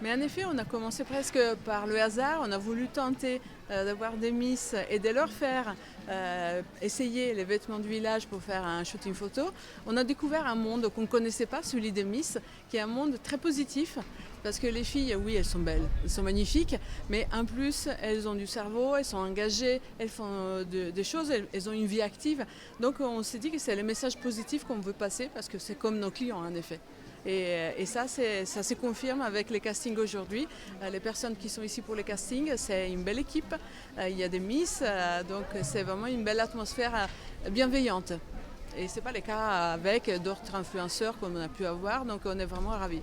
Mais en effet, on a commencé presque par le hasard. On a voulu tenter d'avoir des Miss et de leur faire essayer les vêtements du village pour faire un shooting photo. On a découvert un monde qu'on ne connaissait pas, celui des Miss, qui est un monde très positif. Parce que les filles, oui, elles sont belles, elles sont magnifiques, mais en plus, elles ont du cerveau, elles sont engagées, elles font des choses, elles ont une vie active. Donc on s'est dit que c'est le message positif qu'on veut passer, parce que c'est comme nos clients en effet. Et ça, ça se confirme avec les castings aujourd'hui. Les personnes qui sont ici pour les castings, c'est une belle équipe. Il y a des Miss, donc c'est vraiment une belle atmosphère bienveillante. Et ce n'est pas le cas avec d'autres influenceurs qu'on a pu avoir, donc on est vraiment ravis.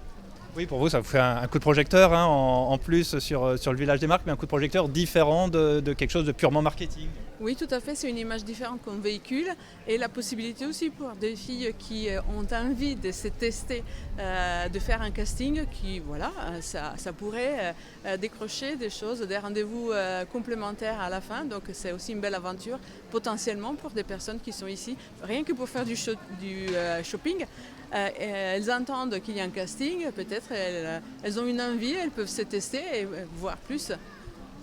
Oui, pour vous, ça vous fait un coup de projecteur hein, en plus sur le village des marques, mais un coup de projecteur différent de quelque chose de purement marketing. Oui, tout à fait, c'est une image différente qu'on véhicule et la possibilité aussi pour des filles qui ont envie de se tester, de faire un casting qui, voilà, ça pourrait décrocher des choses, des rendez-vous complémentaires à la fin. Donc c'est aussi une belle aventure potentiellement pour des personnes qui sont ici, rien que pour faire du shopping. Elles entendent qu'il y a un casting, peut-être elles ont une envie, elles peuvent se tester et voir plus.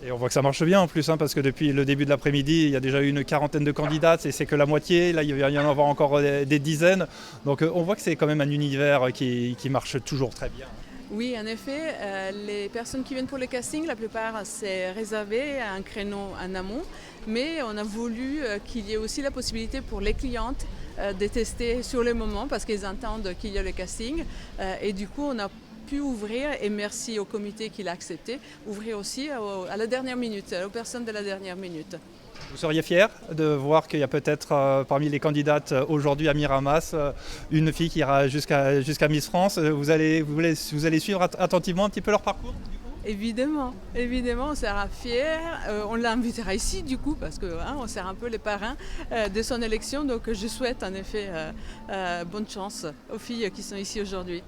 Et on voit que ça marche bien en plus, hein, parce que depuis le début de l'après-midi, il y a déjà eu une quarantaine de candidates et c'est que la moitié. Là, il va y en avoir encore des dizaines. Donc on voit que c'est quand même un univers qui marche toujours très bien. Oui, en effet, les personnes qui viennent pour le casting, la plupart, c'est réservé à un créneau en amont, mais on a voulu qu'il y ait aussi la possibilité pour les clientes de tester sur le moment parce qu'ils entendent qu'il y a le casting. Et du coup, on a pu ouvrir, et merci au comité qui l'a accepté, ouvrir aussi à la dernière minute, aux personnes de la dernière minute. Vous seriez fier de voir qu'il y a peut-être parmi les candidates aujourd'hui à Miramas une fille qui ira jusqu'à Miss France. Vous allez suivre attentivement un petit peu leur parcours du coup ? Évidemment, on sera fiers. On l'invitera ici du coup parce que on sera un peu les parrains de son élection. Donc je souhaite en effet bonne chance aux filles qui sont ici aujourd'hui.